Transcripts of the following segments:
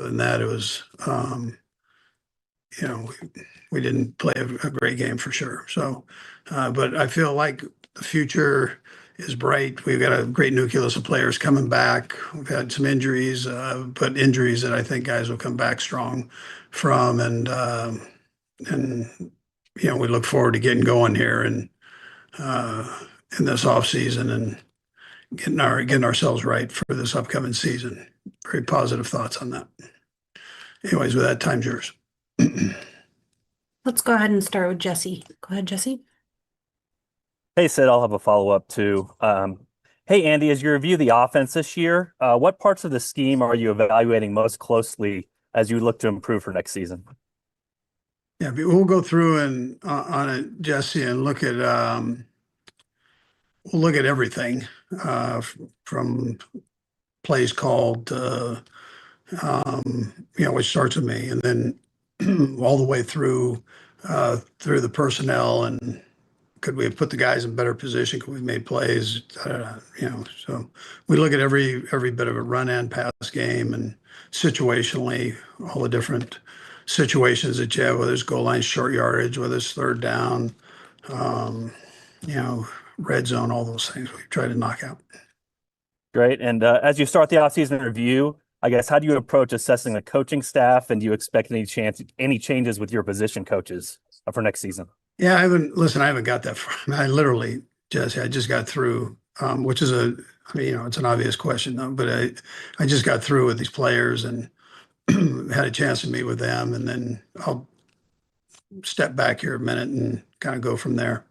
than that, it was, we didn't play a great game for sure. So, but I feel like the future is bright. We've got a great nucleus of players coming back. We've had some injuries, but injuries that I think guys will come back strong from. And we look forward to getting going here and in this off season and getting ourselves right for this upcoming season. Very positive thoughts on that. Anyways, with that, time's yours. Let's go ahead and start with Jesse. Go ahead, Jesse. Hey, Sid, I'll have a follow-up too. Hey, Andy, as you review the offense this year, what parts of the scheme are you evaluating most closely as you look to improve for next season? Yeah, we'll go through and on it, Jesse, and we'll look at everything from plays called, which starts with me, and then all the way through the personnel and could we have put the guys in better position? Could we have made plays? So we look at every bit of a run and pass game and situationally all the different situations that you have, whether it's goal line, short yardage, whether it's third down, um, red zone, all those things we try to knock out. Great. And as you start the offseason review, I guess, how do you approach assessing the coaching staff, and do you expect any changes with your position coaches for next season? Yeah, I haven't got that far. I literally, Jesse, I just got through, which is it's an obvious question though, but I just got through with these players and had a chance to meet with them, and then I'll step back here a minute and kind of go from there.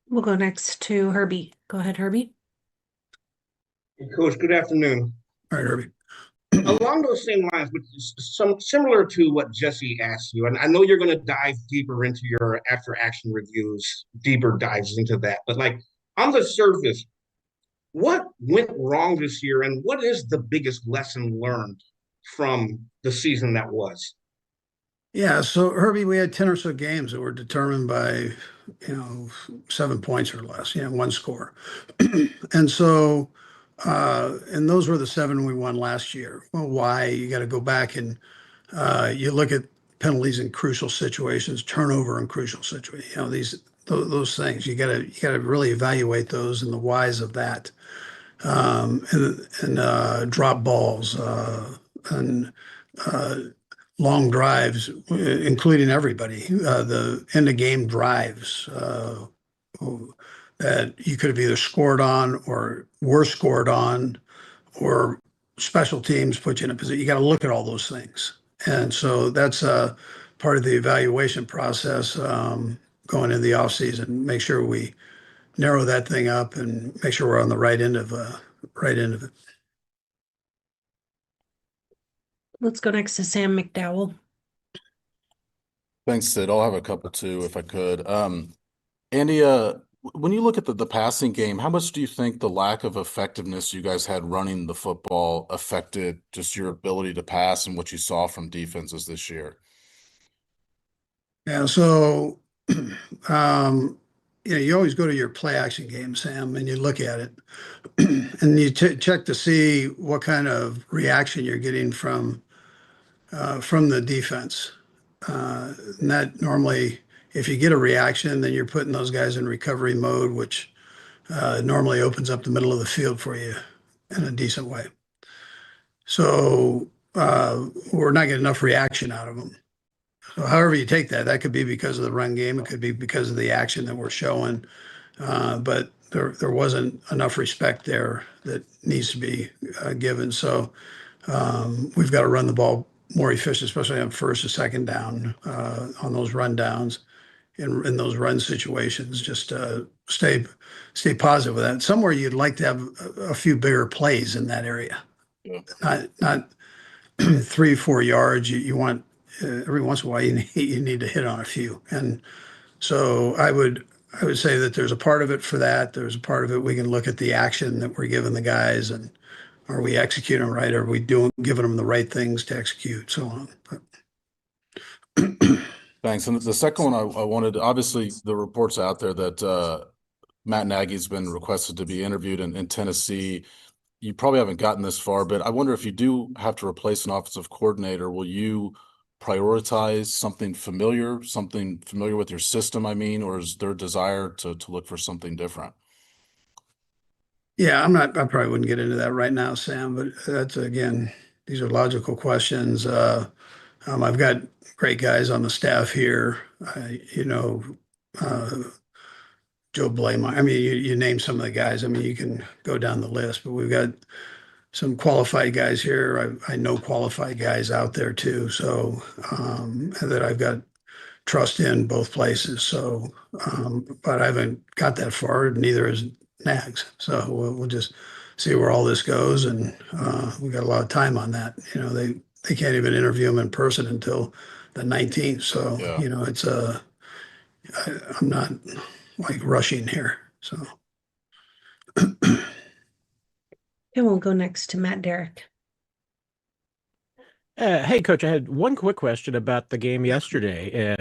We'll go next to Herbie. Go ahead, Herbie. Hey, Coach, good afternoon. All right, Herbie. Along those same lines, which is similar to what Jesse asked you, and I know you're going to dive deeper into your after-action reviews, deeper dives into that. But like on the surface, what went wrong this year, and what is the biggest lesson learned from the season that was? Yeah, so Herbie, we had 10 or so games that were determined by, 7 points or less, one score. And so, and those were the 7 we won last year. Well, why? You got to go back and you look at penalties in crucial situations, turnover in crucial situations, those things. You got to really evaluate those and the whys of that. And drop balls and long drives, including everybody, the end of game drives that you could have either scored on or were scored on, or special teams put you in a position. You got to look at all those things. And so that's part of the evaluation process going into the offseason. Make sure we narrow that thing up and make sure we're on the right end of it. Let's go next to Sam McDowell. Thanks, Sid. I'll have a couple too, if I could. Andy, when you look at the passing game, how much do you think the lack of effectiveness you guys had running the football affected just your ability to pass and what you saw from defenses this year? Yeah, so you always go to your play action game, Sam, and you look at it and you check to see what kind of reaction you're getting from the defense. And that normally, if you get a reaction, then you're putting those guys in recovery mode, which normally opens up the middle of the field for you in a decent way. So we're not getting enough reaction out of them. So however you take that, that could be because of the run game. It could be because of the action that we're showing. But there wasn't enough respect there that needs to be given. So we've got to run the ball more efficient, especially on first or second down on those run downs in those run situations. Just stay positive with that. Somewhere you'd like to have a few bigger plays in that area. Yeah. Not 3-4 yards. You want every once in a while you need to hit on a few. And so I would say that there's a part of it for that. There's a part of it we can look at the action that we're giving the guys, and are we executing right? Are we giving them the right things to execute? So on. Thanks. And the second one I wanted, obviously the reports out there that Matt Nagy's been requested to be interviewed in Tennessee. you probably haven't gotten this far, but I wonder if you do have to replace an offensive coordinator, will you prioritize something familiar with your system, I mean, or is there a desire to look for something different? Yeah, I probably wouldn't get into that right now, Sam, but that's again, these are logical questions. I've got great guys on the staff here. Uh, Joe Blaymeyer. I mean, you name some of the guys. I mean, you can go down the list, but we've got some qualified guys here. I know qualified guys out there too. So that I've got trust in both places. So, but I haven't got that far. Neither has Nags. So we'll just see where all this goes, and we got a lot of time on that. They can't even interview him in person until the 19th. So Yeah. I'm not like rushing here. So. And we'll go next to Matt Derrick. Hey, Coach, I had one quick question about the game yesterday.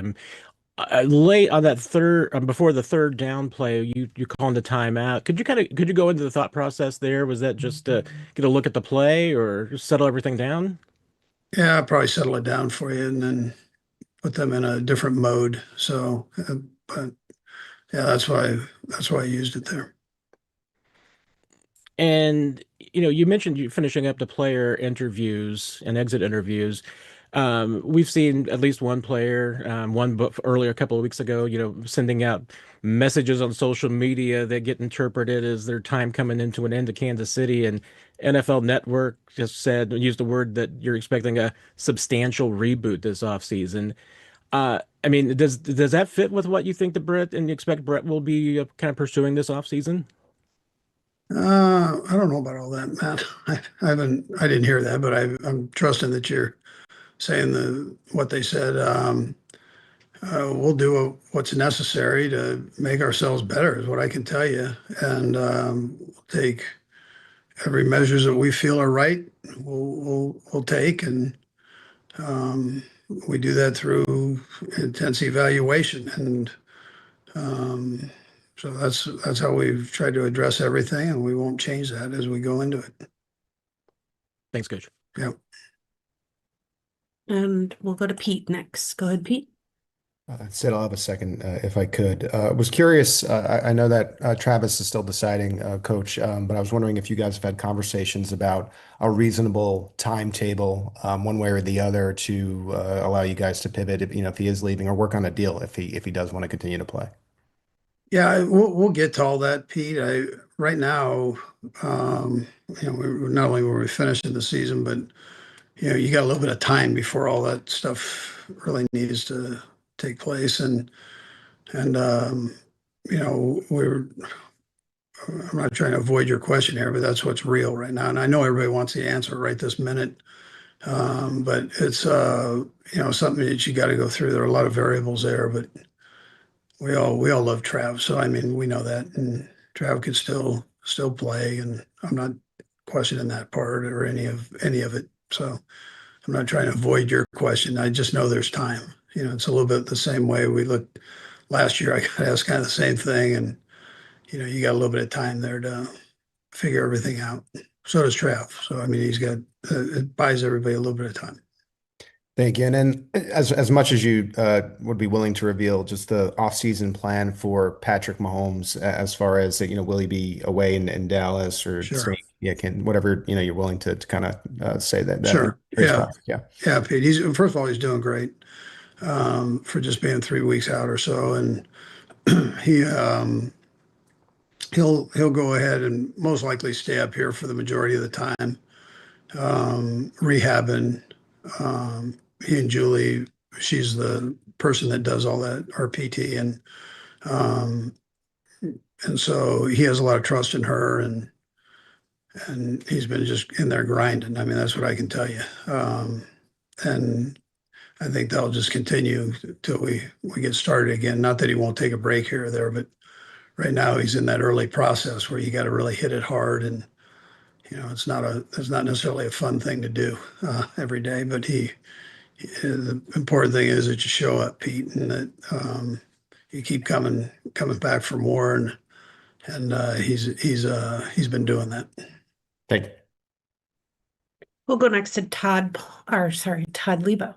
Late on that third, before the third down play, you called the timeout. Could you go into the thought process there? Was that just to get a look at the play or just settle everything down? Yeah, I'll probably settle it down for you and then put them in a different mode. So, but yeah, that's why I used it there. And you mentioned you finishing up the player interviews and exit interviews. We've seen at least one player, earlier a couple of weeks ago, sending out messages on social media that get interpreted as their time coming into an end to Kansas City. And NFL Network just used the word that you're expecting a substantial reboot this offseason. I mean, does that fit with what you think and you expect Brett will be kind of pursuing this offseason? I don't know about all that, Matt. I didn't hear that, but I'm trusting that you're saying what they said. We'll do what's necessary to make ourselves better, is what I can tell you, and we'll take every measures that we feel are right. We'll take, and we do that through intense evaluation, and so that's how we've tried to address everything, and we won't change that as we go into it. Thanks, Coach. Yeah. And we'll go to Pete next. Go ahead, Pete. Sid, I'll have a second if I could. Was curious. I know that Travis is still deciding, Coach, but I was wondering if you guys have had conversations about a reasonable timetable, one way or the other, to allow you guys to pivot, if he is leaving, or work on a deal if he does want to continue to play. Yeah, we'll get to all that, Pete. Right now, not only were we finishing the season, but you got a little bit of time before all that stuff really needs to take place, and we're. I'm not trying to avoid your question here, but that's what's real right now, and I know everybody wants the answer right this minute, but it's something that you got to go through. There are a lot of variables there, but we all love Trav, so I mean we know that, and Trav could still play, and I'm not questioning that part or any of it. So I'm not trying to avoid your question. I just know there's time. It's a little bit the same way we looked last year. I got asked kind of the same thing, and you got a little bit of time there to figure everything out. So does Trav. So I mean, it buys everybody a little bit of time. Thank you. And then as much as you would be willing to reveal just the off-season plan for Patrick Mahomes, as far as will he be away in Dallas or Sure. whatever you're willing to kind of say that. Sure. Yeah. Yeah. Yeah, Pete. First of all, he's doing great for just being 3 weeks out or so, and he'll go ahead and most likely stay up here for the majority of the time, rehabbing. He and Julie, she's the person that does all that, our PT, um, and so he has a lot of trust in her, and he's been just in there grinding. I mean, that's what I can tell you. And I think that'll just continue till we get started again. Not that he won't take a break here or there, but right now he's in that early process where you got to really hit it hard, and it's not necessarily a fun thing to do every day. But the important thing is that you show up, Pete, and that you keep coming back for more, and he's been doing that. Thank you. We'll go next to Todd Lebo.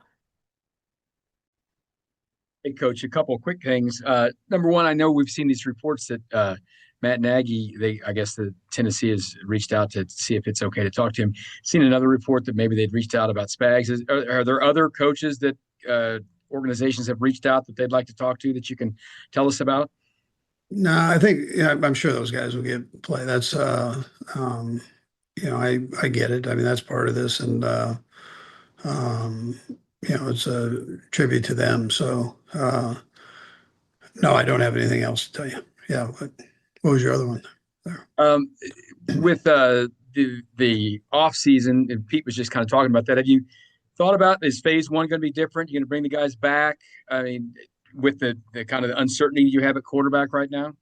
Hey, Coach, a couple of quick things. Number one, I know we've seen these reports that Matt Nagy, I guess the Tennessee has reached out to see if it's okay to talk to him. Seen another report that maybe they'd reached out about Spags. Are there other coaches that organizations have reached out that they'd like to talk to that you can tell us about? No, I think, yeah, I'm sure those guys will get play. That's, I get it. I mean, that's part of this, and um, it's a tribute to them. So, no, I don't have anything else to tell you. Yeah, but what was your other one there? With the off season, and Pete was just kind of talking about that. Have you thought about, is phase one going to be different? You're going to bring the guys back? I mean, with the kind of uncertainty you have at quarterback right now?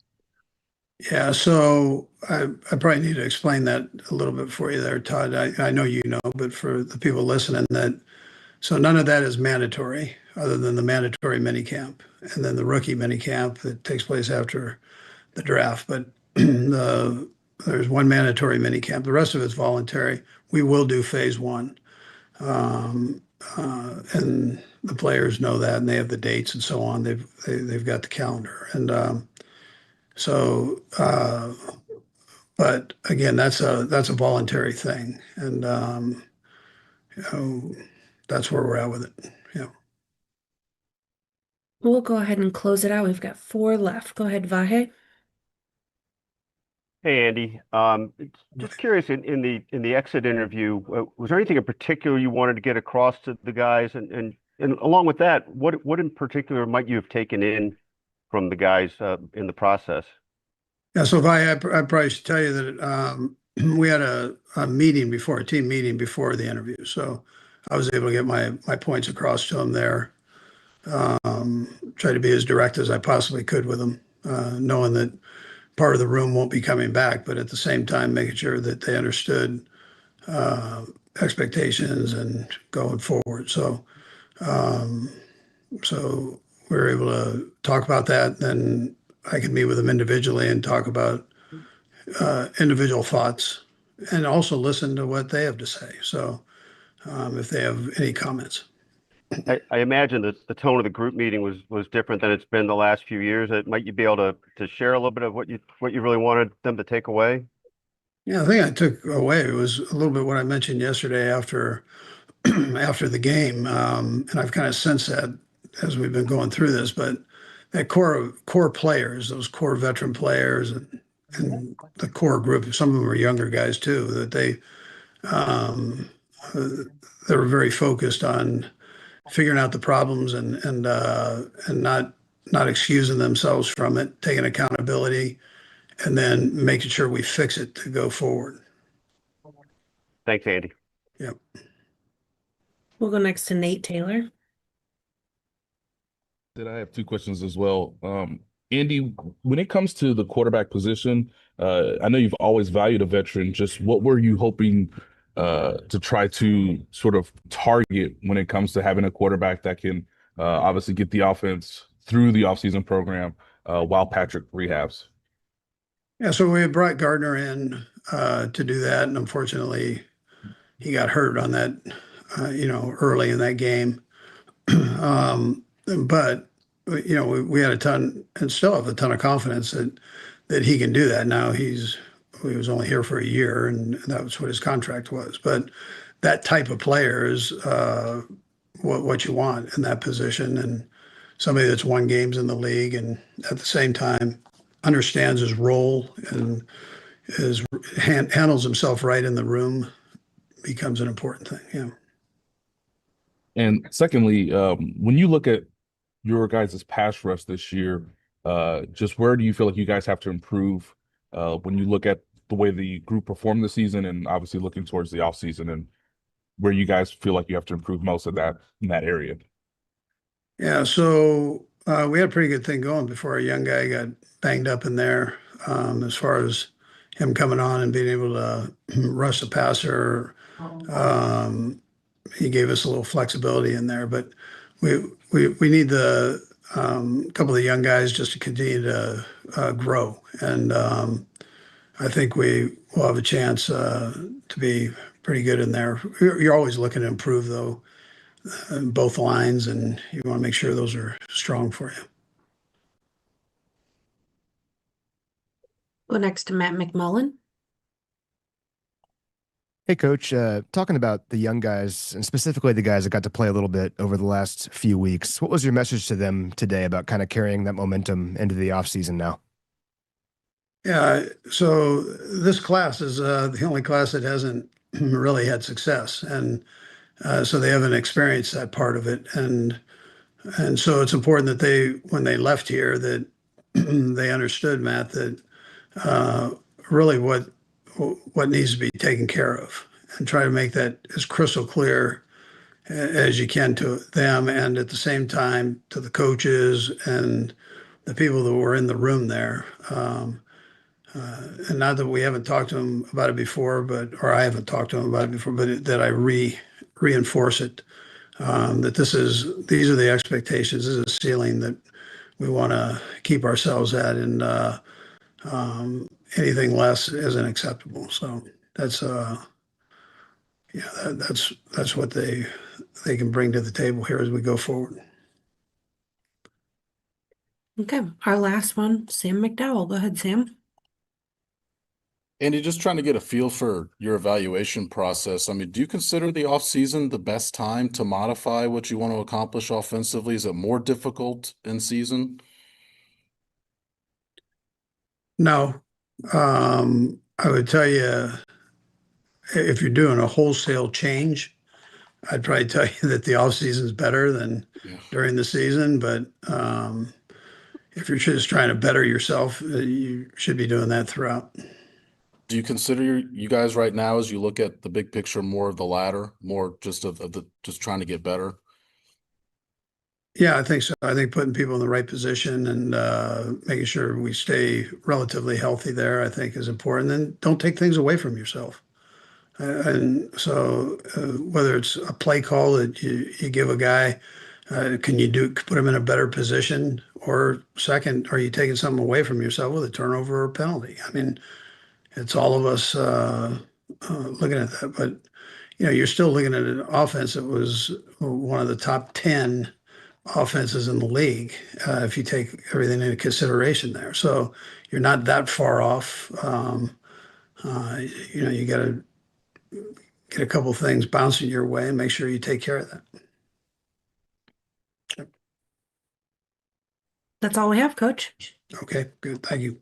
Yeah, so I probably need to explain that a little bit for you there, Todd. I know you know, but for the people listening, so none of that is mandatory other than the mandatory minicamp and then the rookie minicamp that takes place after the draft. But there's one mandatory minicamp. The rest of it's voluntary. We will do phase one. And the players know that, and they have the dates and so on. They've got the calendar. And so, but again, that's a voluntary thing. And that's where we're at with it. Yeah. We'll go ahead and close it out. We've got 4 left. Go ahead, Vahe. Hey, Andy. Just curious, in the exit interview, was there anything in particular you wanted to get across to the guys? And along with that, what in particular might you have taken in from the guys in the process? Yeah, so I probably should tell you that we had a team meeting before the interview. So I was able to get my points across to them there. Try to be as direct as I possibly could with them, knowing that part of the room won't be coming back, but at the same time, making sure that they understood expectations and going forward. So we were able to talk about that. Then I could meet with them individually and talk about individual thoughts and also listen to what they have to say. So if they have any comments. I imagine that the tone of the group meeting was different than it's been the last few years. Might you be able to share a little bit of what you really wanted them to take away? Yeah, I think I took away was a little bit what I mentioned yesterday after the game, and I've kind of sensed that as we've been going through this. But that core players, those core veteran players, and the core group, some of them are younger guys too, that they were very focused on figuring out the problems and not excusing themselves from it, taking accountability, and then making sure we fix it to go forward. Thanks, Andy. Yep. We'll go next to Nate Taylor. I have 2 questions as well. Andy, when it comes to the quarterback position, I know you've always valued a veteran. Just what were you hoping to try to sort of target when it comes to having a quarterback that can obviously get the offense through the offseason program while Patrick rehabs? Yeah, so we had brought Gardner in to do that, and unfortunately, he got hurt on that, early in that game. But we had a ton, and still have a ton of confidence that he can do that. Now he was only here for a year, and that was what his contract was. But that type of player is what you want in that position, and somebody that's won games in the league, and at the same time understands his role and handles himself right in the room becomes an important thing. Yeah. And secondly, when you look at your guys' pass rush this year, just where do you feel like you guys have to improve when you look at the way the group performed this season and obviously looking towards the offseason, and where you guys feel like you have to improve most of that in that area? Yeah, so we had a pretty good thing going before a young guy got banged up in there, as far as him coming on and being able to rush the passer. He gave us a little flexibility in there, but we need the couple of the young guys just to continue to grow, and I think we we'll have a chance to be pretty good in there. You're always looking to improve, though, in both lines, and you want to make sure those are strong for you. Go next to Matt McMullen. Hey, Coach. Talking about the young guys and specifically the guys that got to play a little bit over the last few weeks, what was your message to them today about kind of carrying that momentum into the offseason now? Yeah, so this class is the only class that hasn't really had success, and so they haven't experienced that part of it, and so it's important that when they left here, that they understood, Matt, that uh, really what needs to be taken care of, and try to make that as crystal clear as you can to them, and at the same time to the coaches and the people that were in the room there. And not that we haven't talked to them about it before, or I haven't talked to them about it before, but that I reinforce it, that these are the expectations. This is a ceiling that we want to keep ourselves at, and anything less isn't acceptable. So that's yeah, that's what they can bring to the table here as we go forward. Okay, our last one, Sam McDowell. Go ahead, Sam. Andy, just trying to get a feel for your evaluation process. I mean, do you consider the offseason the best time to modify what you want to accomplish offensively? Is it more difficult in season? No, I would tell you if you're doing a wholesale change, I'd probably tell you that the off season is better than Yeah. during the season. But if you're just trying to better yourself, you should be doing that throughout. Do you consider you guys right now, as you look at the big picture, more of the latter, more just of the just trying to get better? Yeah, I think so. I think putting people in the right position and making sure we stay relatively healthy there, I think is important. And don't take things away from yourself. And so whether it's a play call that you give a guy, can you put him in a better position? Or second, are you taking something away from yourself with a turnover or penalty? I mean, it's all of us looking at that. But, you're still looking at an offense that was one of the top 10 offenses in the league, if you take everything into consideration there. So you're not that far off. You got to get a couple things bouncing your way and make sure you take care of that. That's all we have, Coach. Okay, good. Thank you.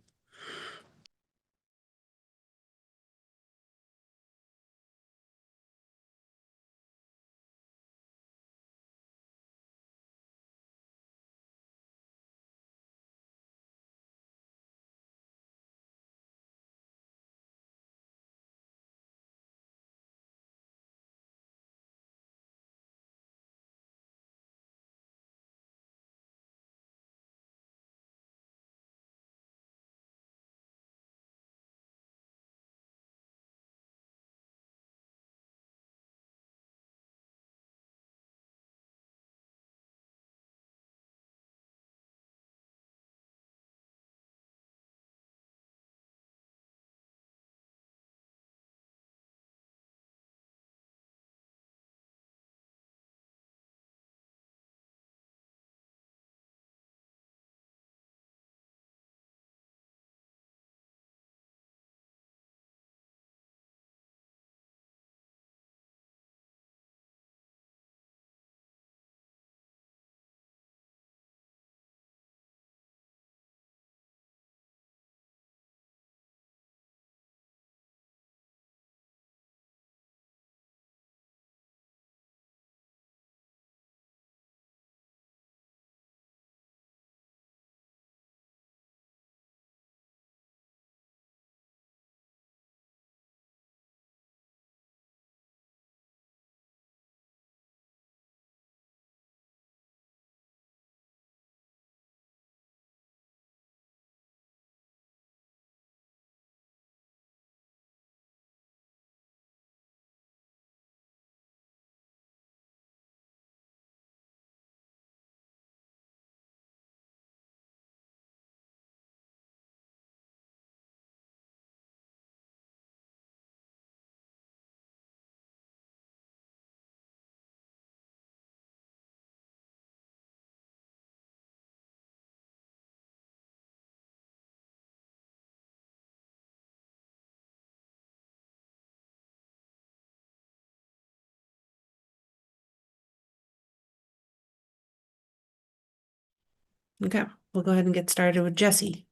Okay, we'll go ahead and get started with Jesse.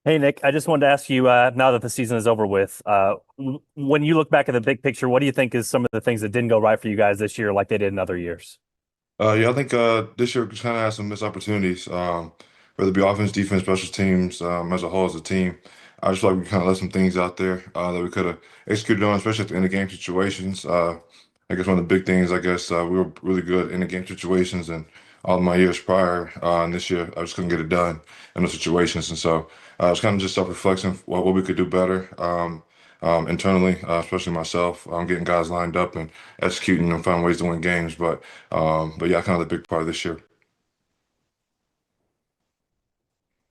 Hey, Nick, I just wanted to ask you, now that the season is over with, when you look back at the big picture, what do you think is some of the things that didn't go right for you guys this year like they did in other years? Yeah, I think this year kind of has some missed opportunities, whether it be offense, defense, special teams, as a whole as a team. I just feel like we kind of left some things out there that we could have executed on, especially at the end of game situations. I guess one of the big things, I guess, we were really good in the game situations, and all of my years prior, and this year, I just couldn't get it done in those situations. And so it's kind of just self-reflection, what we could do better internally, especially myself, getting guys lined up and executing and finding ways to win games. But yeah, kind of the big part of this year.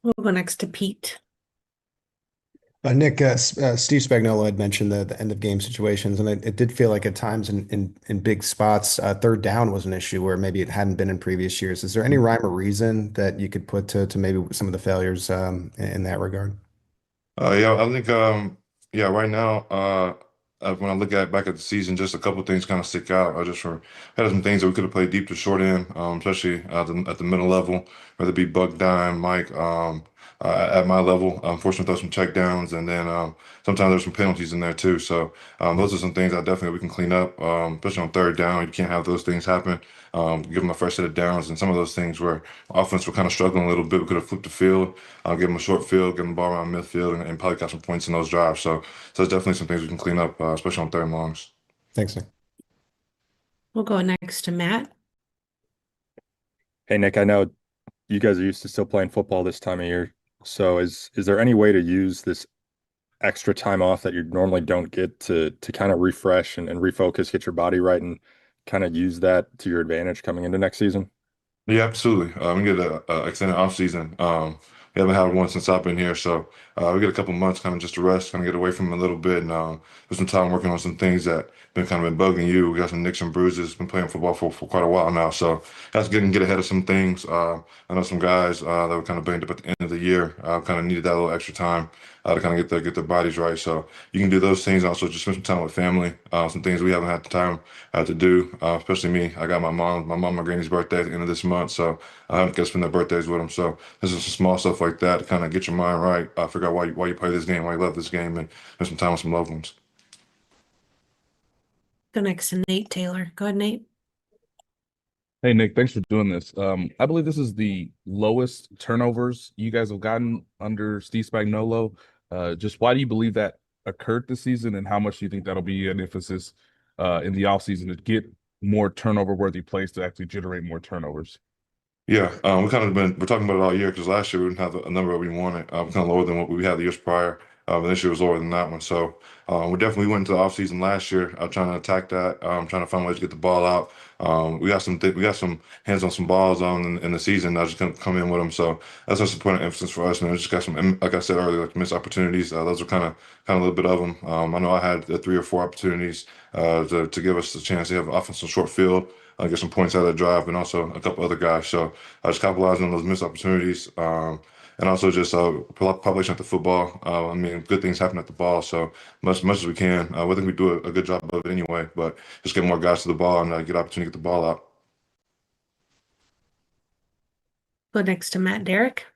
We'll go next to Pete. Nick, Steve Spagnuolo had mentioned the end of game situations, and it did feel like at times in big spots, third down was an issue where maybe it hadn't been in previous years. Is there any rhyme or reason that you could put to maybe some of the failures in that regard? Yeah, I think yeah, right now, when I look back at the season, just a couple of things kind of stick out. I just had some things that we could have played deep to short end, especially at the middle level, whether it be Buck Dime, Mike, at my level. Unfortunately, throw some check downs, and then sometimes there's some penalties in there too. So those are some things that definitely we can clean up, especially on third down. You can't have those things happen. Give them a fresh set of downs, and some of those things where offense were kind of struggling a little bit. We could have flipped the field. Give them a short field, give them the ball around midfield, and probably got some points in those drives. So it's definitely some things we can clean up, especially on third and longs. Thanks, Nick. We'll go next to Matt. Hey Nick, I know you guys are used to still playing football this time of year. So is there any way to use this extra time off that you normally don't get to kind of refresh and refocus, get your body right, and kind of use that to your advantage coming into next season? Yeah, absolutely. We get a extended off season. We haven't had one since I've been here, so we get a couple months kind of just to rest, kind of get away from it a little bit, and spend some time working on some things that been kind of been bugging you. We got some nicks and bruises. Been playing football for quite a while now, so that's getting get ahead of some things. I know some guys that were kind of banged up at the end of the year, kind of needed that little extra time to kind of get their bodies right. So you can do those things. Also, just spend some time with family. Some things we haven't had the time to do, especially me. I got my granny's birthday at the end of this month, so I haven't got to spend their birthdays with them. So this is some small stuff like that to kind of get your mind right. Figure out why you play this game, why you love this game, and spend some time with some loved ones. Go next to Nate Taylor. Go ahead, Nate. Hey Nick, thanks for doing this. I believe this is the lowest turnovers you guys have gotten under Steve Spagnuolo. Just why do you believe that occurred this season, and how much do you think that'll be an emphasis in the offseason to get more turnover-worthy plays to actually generate more turnovers? Yeah, we're talking about it all year because last year we didn't have a number that we wanted. Kind of lower than what we had the years prior. And this year was lower than that one. So we definitely went into the offseason last year trying to attack that, trying to find ways to get the ball out. We got some hands on some balls in the season. I just couldn't come in with them. So that's just a point of emphasis for us. And we just got some, like I said earlier, like missed opportunities. Those are kind of a little bit of them. I know I had 3 or 4 opportunities to give us the chance to have offensive short field. Get some points out of the drive, and also a couple other guys. So I just capitalizing on those missed opportunities, and also just population at the football. I mean, good things happen at the ball, so much as we can. I think we do a good job of it anyway, but just get more guys to the ball and get opportunity to get the ball out. Go next to Matt Derrick.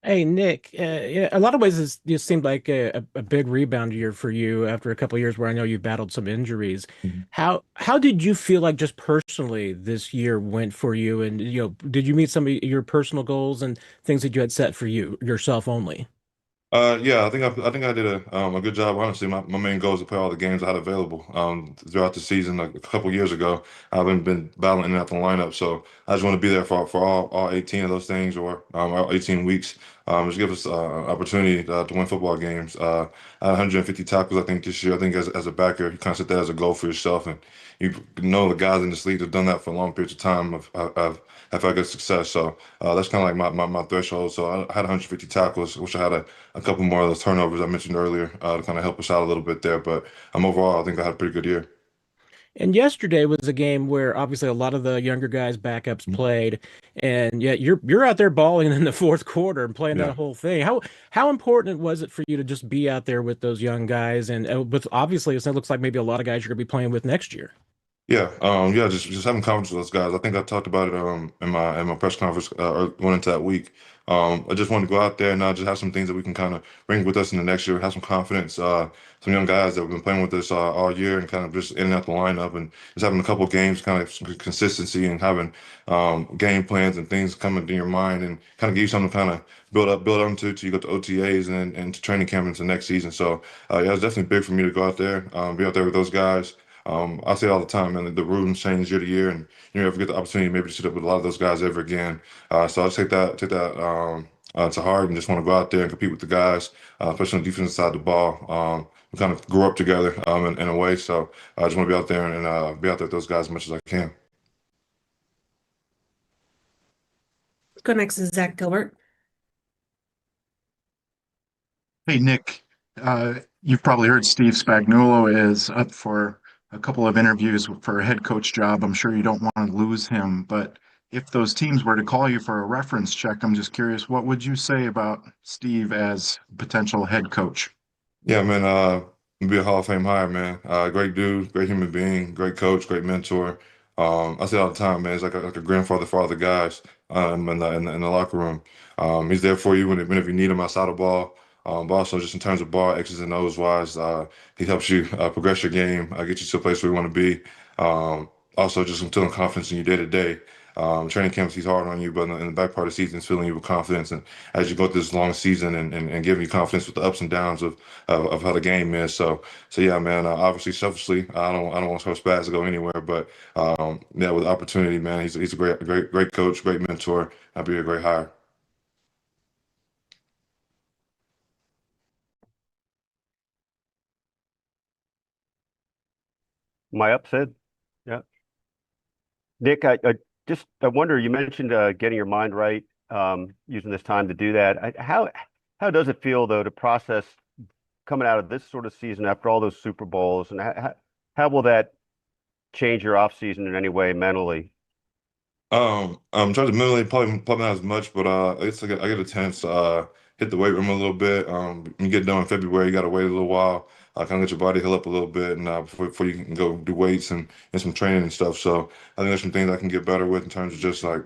Hey Nick, yeah, a lot of ways this seemed like a big rebound year for you after a couple of years where I know you've battled some injuries. How did you feel like just personally this year went for you, and did you meet some of your personal goals and things that you had set for yourself only? Yeah, I think I did a good job. Honestly, my main goal is to play all the games I had available throughout the season. Like a couple years ago, I've been battling in and out the lineup, so I just want to be there for all 18 of those things, or all 18 weeks. Just give us opportunity to win football games. I had 150 tackles, I think, this year. I think as a backer, you kind of set that as a goal for yourself, and you know the guys in this league have done that for long periods of time. Have had good success. So that's kind of like my threshold. So I had 150 tackles. Wish I had a couple more of those turnovers I mentioned earlier to kind of help us out a little bit there. But overall, I think I had a pretty good year. And yesterday was a game where obviously a lot of the younger guys backups played, and yet you're out there balling in the fourth quarter and playing Yeah. that whole thing. How important was it for you to just be out there with those young guys, and with obviously it looks like maybe a lot of guys you're going to be playing with next year? Yeah, just having confidence with those guys. I think I talked about it in my press conference going into that week. I just wanted to go out there and just have some things that we can kind of bring with us in the next year, have some confidence. Some young guys that have been playing with us all year and kind of just in and out the lineup and just having a couple of games, kind of some consistency and having game plans and things coming to your mind and kind of give you something to kind of build up to till you go to OTAs and to training camp into next season. So yeah, it's definitely big for me to go out there, be out there with those guys. I say it all the time, man, the rulings change year to year, and you never get the opportunity maybe to sit up with a lot of those guys ever again. So I just take that to heart and just want to go out there and compete with the guys, especially on the defensive side of the ball. We kind of grew up together in a way, so I just want to be out there and be out there with those guys as much as I can. Go next is Zach Gilbert. Hey, Nick, you've probably heard Steve Spagnuolo is up for a couple of interviews for a head coach job. I'm sure you don't want to lose him, but if those teams were to call you for a reference check, I'm just curious, what would you say about Steve as potential head coach? Yeah, man, be a Hall of Fame hire, man. Great dude, great human being, great coach, great mentor. I say all the time, man, he's like a grandfather for all the guys in the locker room. He's there for you whenever you need him outside of ball. But also just in terms of ball X's and O's wise, he helps you progress your game, get you to a place where you want to be. Also just instilling confidence in your day to day. Training camps, he's hard on you, but in the back part of the season, he's filling you with confidence. And as you go through this long season and giving you confidence with the ups and downs of how the game is. So yeah, man. Obviously, selfishly, I don't want Coach Spaz to go anywhere, but yeah, with the opportunity, man, he's a great coach, great mentor. I'd be a great hire. My upset. Yeah. Nick, I wonder, you mentioned getting your mind right, using this time to do that. How does it feel though to process coming out of this sort of season after all those Super Bowls, and how will that change your off season in any way mentally? I'm trying to mentally probably not as much, but it's like I get a chance to hit the weight room a little bit. When you get done in February, you got to wait a little while, kind of get your body heal up a little bit, and before you can go do weights and some training and stuff. So I think there's some things I can get better with in terms of just like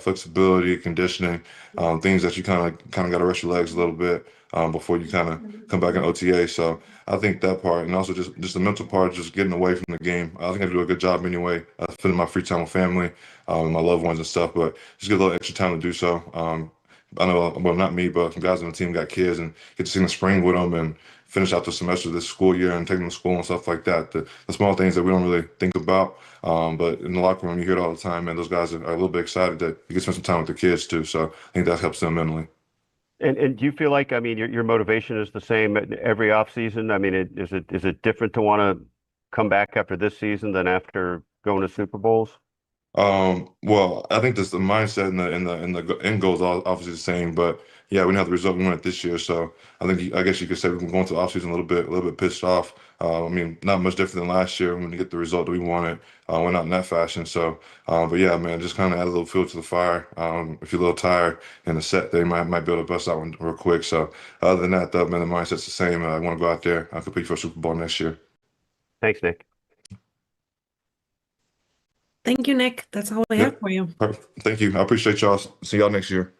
flexibility, conditioning, things that you kind of got to rest your legs a little bit before you kind of come back in OTA. So I think that part, and also just the mental part, just getting away from the game. I think I do a good job anyway, spending my free time with family, my loved ones and stuff, but just get a little extra time to do so. I know, well, not me, but some guys on the team got kids and get to see the spring with them and finish out the semester this school year and take them to school and stuff like that. The small things that we don't really think about. But in the locker room, you hear it all the time, and those guys are a little bit excited that you can spend some time with their kids too. So I think that helps them mentally. And do you feel like, I mean, your motivation is the same every off season? I mean, is it different to want to come back after this season than after going to Super Bowls? Well, I think that's the mindset and the end goal is obviously the same, but yeah, we didn't have the result we wanted this year. So I guess you could say we're going to the offseason a little bit pissed off. I mean, not much different than last year when we get the result that we wanted. We're not in that fashion. So, but yeah, man, just kind of add a little fuel to the fire. If you're a little tired in the set, they might be able to bust out one real quick. So, other than that, though, man, the mindset's the same. I want to go out there and compete for a Super Bowl next year. Thanks, Nick. Thank you, Nick. That's all we Yeah. have for you. Perfect. Thank you. I appreciate y'all. See y'all next year.